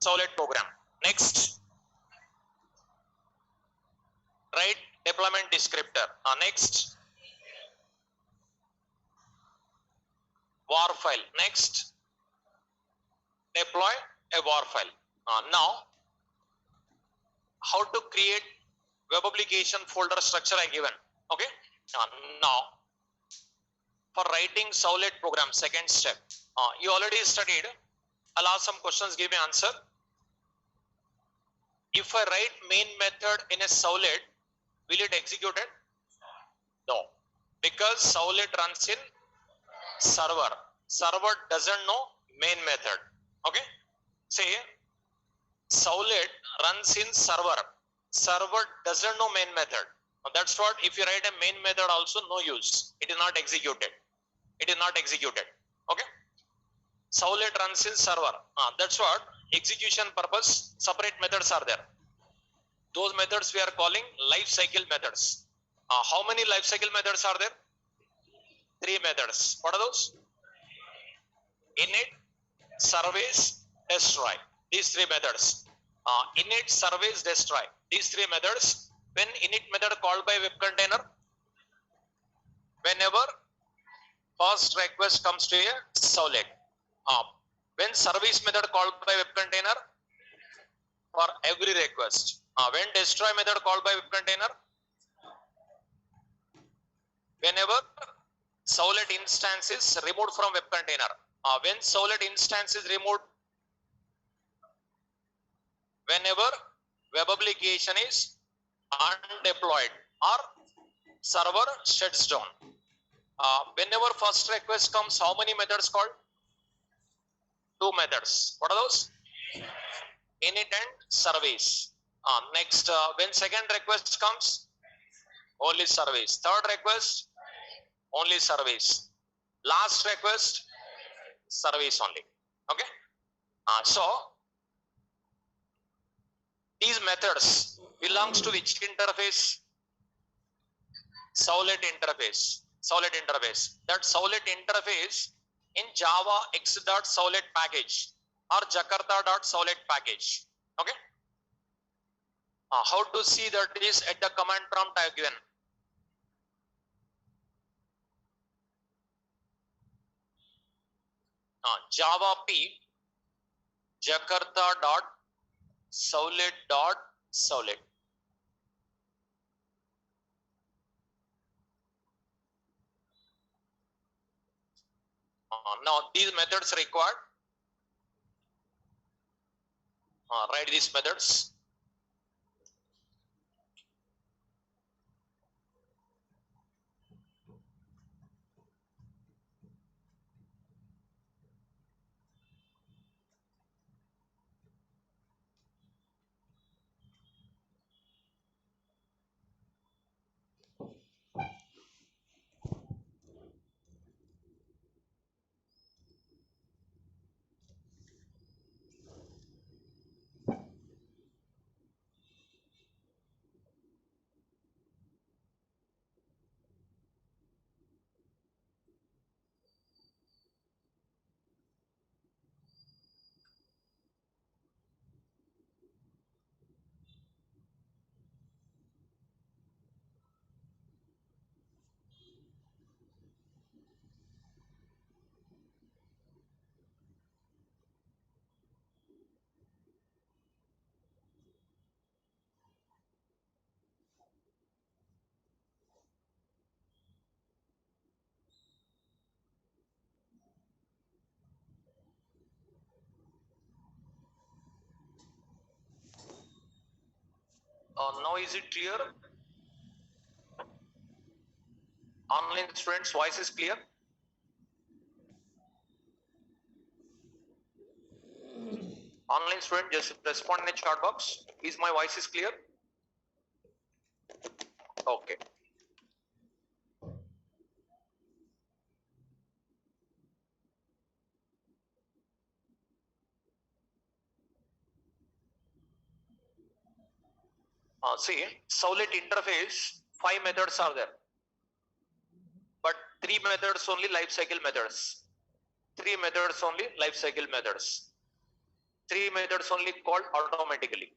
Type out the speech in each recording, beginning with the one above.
Servlet program. Next, write deployment descriptor. Next, war file. Next, deploy a war file. Now, how to create web application folder structure I given. Okay. Now, for writing Servlet program, second step. You already studied. I'll ask some questions, give me answer. If I write main method in a Servlet, will it execute it? No, because Servlet runs in server. Server doesn't know main method. Okay. Say Servlet runs in server. Server doesn't know main method. That's what, if you write a main method also, no use. It is not executed. It is not executed. Okay. Servlet runs in server. That's what, execution purpose, separate methods are there. Those methods we are calling life cycle methods. How many life cycle methods are there? 3 methods. What are those? Init, service, destroy. These 3 methods. Init, service, destroy. These 3 methods. When init method called by web container, whenever first request comes to a Servlet. When service method called by web container, for every request. When destroy method called by web container, whenever Servlet instance is removed from web container. When Servlet instance is removed, whenever web application is undeployed or server shuts down. Whenever first request comes, how many methods called? 2 methods. What are those? Init and service. Next, when second request comes, only service. Third request, only service. Last request, service only. Okay. So these methods belongs to which interface? Servlet interface. Servlet interface. That Servlet interface in Java x.servlet package or Jakarta.servlet package. Okay. How to see that is at the command prompt I have given. Java P Jakarta.servlet.servlet. Now these methods required. Write these methods. Now is it clear? Online students, voice is clear? Online student, just respond in the chat box. Is my voice is clear? Okay. See, Servlet interface, 5 methods are there, but 3 methods only life cycle methods. 3 methods only life cycle methods. Three methods only called automatically.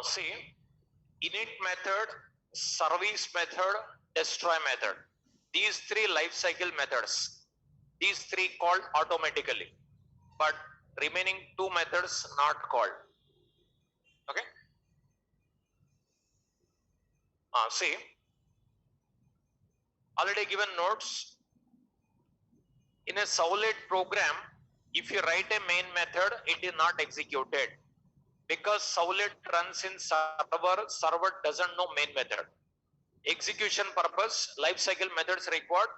See, init method, service method, destroy method. These three life cycle methods. These three called automatically, but remaining two methods not called. Okay. See, already given notes. In a Servlet program, if you write a main method, it is not executed because Servlet runs in server doesn't know main method. Execution purpose, lifecycle methods required.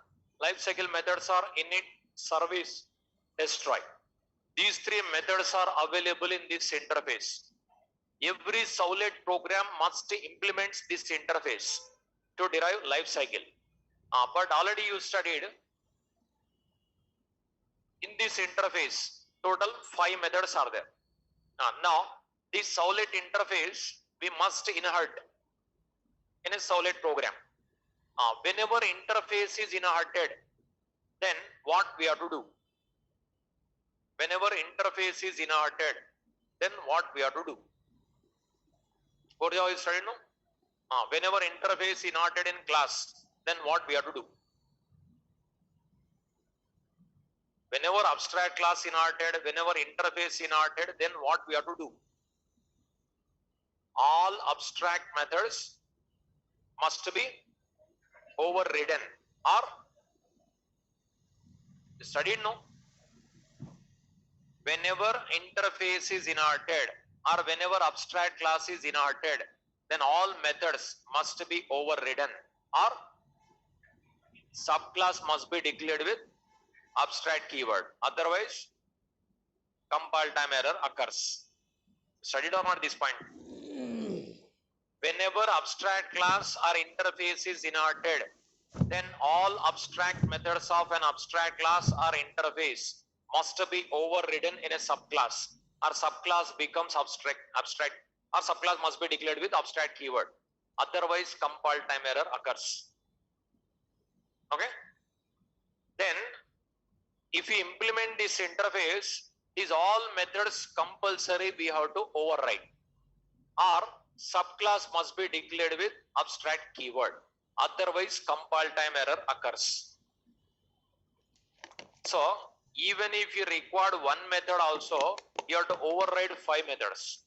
Lifecycle methods are init, service, destroy. These three methods are available in this interface. Every Servlet program must implement this interface to derive lifecycle. But already you studied in this interface, total 5 methods are there. Now, this Servlet interface we must inherit in a Servlet program. Whenever interface is inherited, then what we have to do? Whenever interface is inherited, then what we have to do? What you studied, no? Whenever interface inherited in class, then what we have to do? Whenever abstract class inherited, whenever interface inherited, then what we have to do? All abstract methods must be overridden or studied, no? Whenever interface is inherited or whenever abstract class is inherited, then all methods must be overridden or subclass must be declared with abstract keyword. Otherwise, compile time error occurs. Studied or not this point? Whenever abstract class or interface is inherited, then all abstract methods of an abstract class or interface must be overridden in a subclass, or subclass becomes abstract or subclass must be declared with abstract keyword. Otherwise, compile time error occurs. Okay? Then, if we implement this interface, these all methods compulsory we have to override, or subclass must be declared with abstract keyword. Otherwise, compile time error occurs. So, even if you require one method also, you have to override 5 methods.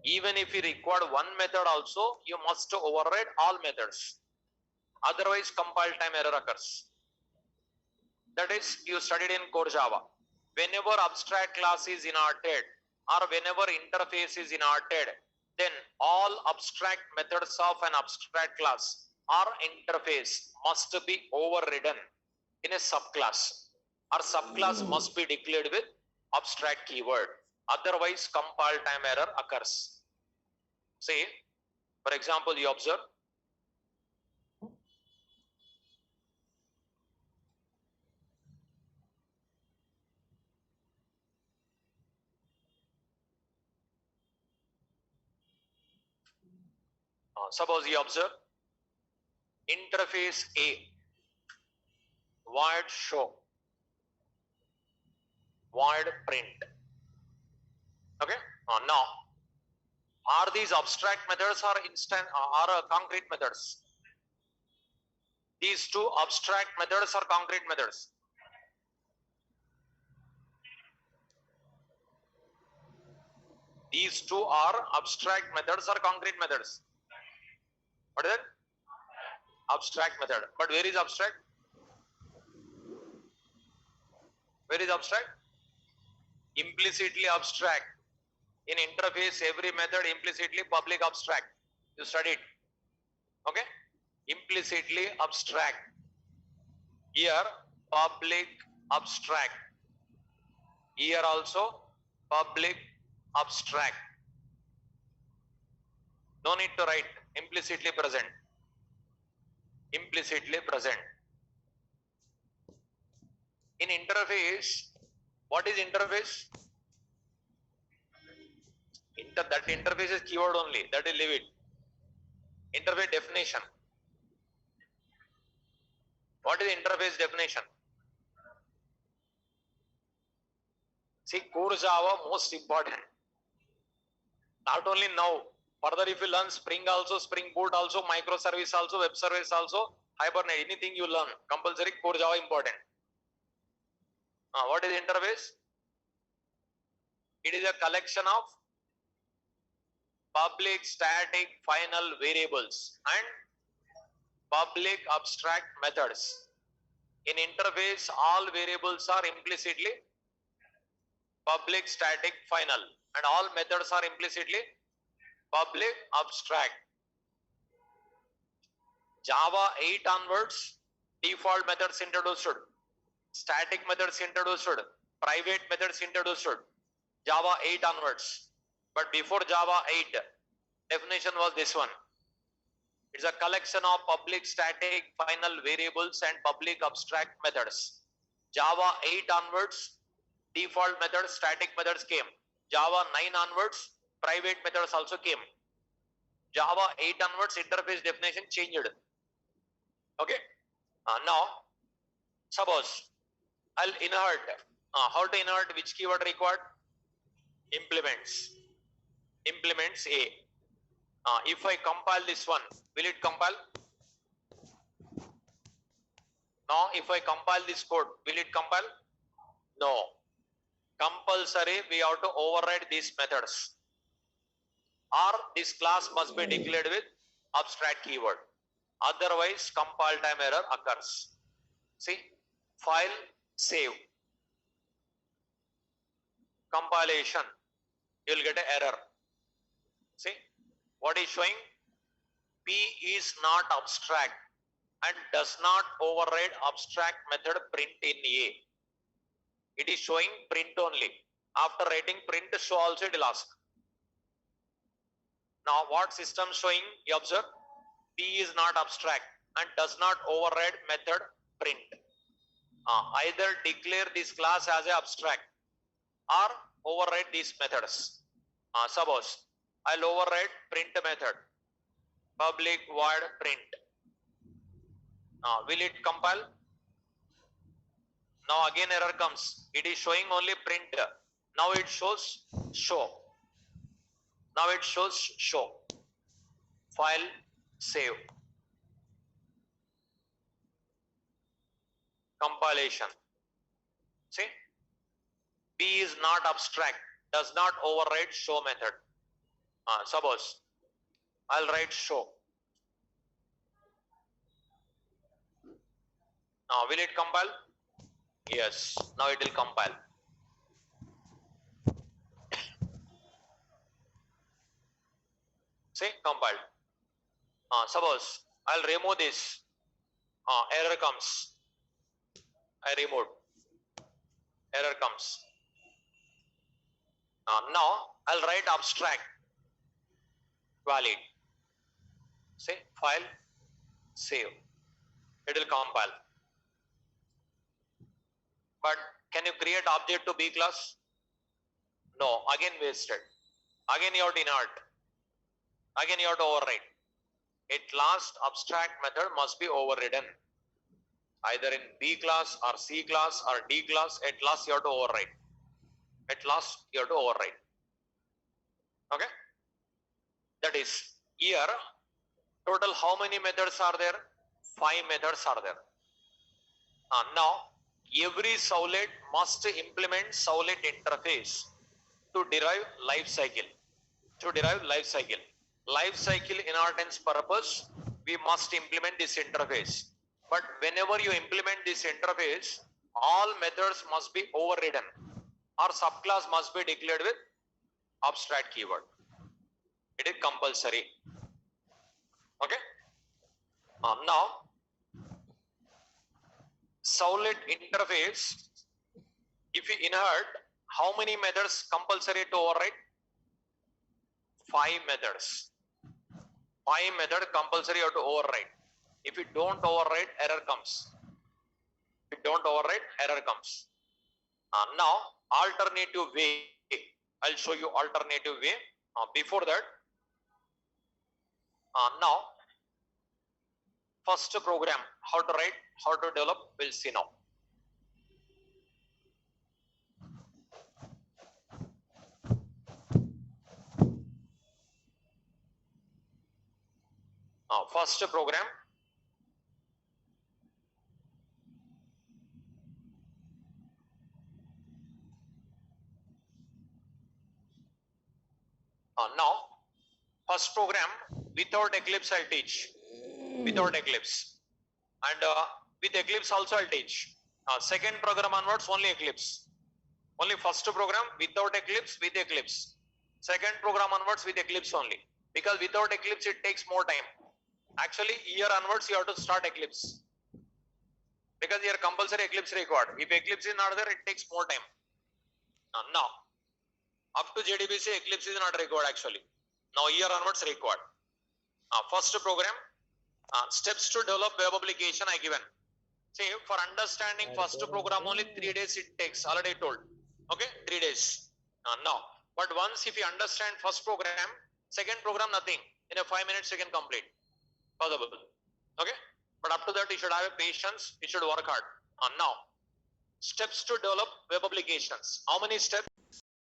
Even if you require one method also, you must override all methods. Otherwise, compile time error occurs. That is, you studied in core Java. Whenever abstract class is inherited or whenever interface is inherited, then all abstract methods of an abstract class or interface must be overridden in a subclass, or subclass must be declared with abstract keyword. Otherwise, compile time error occurs. See, for example, you observe. Suppose you observe interface A, void show, void print. Okay. Now, are these abstract methods or instant or concrete methods? These two abstract methods or concrete methods? These two are abstract methods or concrete methods? What is it? Abstract method. But where is abstract? Where is abstract? Implicitly abstract. In interface, every method implicitly public abstract. You studied. Okay? Implicitly abstract. Here, public abstract. Here also, public abstract. No need to write implicitly present. Implicitly present. In interface, what is interface? That interface is keyword only. That will leave it. Interface definition. What is interface definition? See, core Java most important. Not only now, further if you learn Spring also, Spring Boot also, microservice also, web service also, Hibernate, anything you learn, compulsory core Java important. What is interface? It is a collection of public static final variables and public abstract methods. In interface, all variables are implicitly public static final and all methods are implicitly public abstract. Java 8 onwards, default methods introduced, static methods introduced, private methods introduced, Java 8 onwards. But before Java 8, definition was this one. It's a collection of public static final variables and public abstract methods. Java 8 onwards, default methods, static methods came. Java 9 onwards, private methods also came. Java 8 onwards, interface definition changed. Okay. Now, suppose I'll inherit. How to inherit? Which keyword required? Implements. Implements A. If I compile this one, will it compile? Now, if I compile this code, will it compile? No. Compulsory, we have to override these methods. Or this class must be declared with abstract keyword. Otherwise, compile time error occurs. See, file, save. Compilation, you will get an error. See, what is showing? P is not abstract and does not override abstract method print in A. It is showing print only. After writing print, show also it will ask. Now, what system showing? You observe, P is not abstract and does not override method print. Either declare this class as an abstract or override these methods. Suppose I'll override print method, public void print. Will it compile? Now again error comes. It is showing only print. Now it shows show. Now it shows show. File, save. Compilation. See? P is not abstract, does not override show method. Suppose I'll write show. Now will it compile? Yes, now it will compile. say compiled. Suppose I'll remove this, error comes, I removed, error comes. Now I'll write abstract valid, say file, save, it will compile. But can you create object to B class? No, again wasted. Again you have to inert. Again you have to override. At last abstract method must be overridden. Either in B class or C class or D class, at last you have to override. At last you have to override. Okay? That is, here total how many methods are there? 5 methods are there. Now every servlet must implement servlet interface to derive life cycle. To derive life cycle. Life cycle inheritance purpose, we must implement this interface. But whenever you implement this interface, all methods must be overridden or subclass must be declared with abstract keyword. It is compulsory. Okay? Now, servlet interface, if you inherit, how many methods compulsory to override? 5 methods. 5 method compulsory you have to override. If you don't override, error comes. If you don't override, error comes. Now, alternative way. I'll show you alternative way. Before that, now, first program, how to write, how to develop, we'll see now. First program. Now, first program, without Eclipse I'll teach. Without Eclipse. And with Eclipse also I'll teach. Second program onwards, only Eclipse. Only first program, without Eclipse, with Eclipse. Second program onwards, with Eclipse only. Because without Eclipse, it takes more time. Actually, year onwards, you have to start Eclipse. Because here compulsory Eclipse required. If Eclipse is not there, it takes more time. Now, up to JDBC, Eclipse is not required actually. Now, year onwards required. First program, steps to develop web application I given. See, for understanding first program only 3 days it takes, already told. Okay, 3 days. Now, but once if you understand first program, second program nothing. In a 5 minutes you can complete. Possible. Okay, but up to that you should have a patience, you should work hard. Now, steps to develop web applications. How many steps?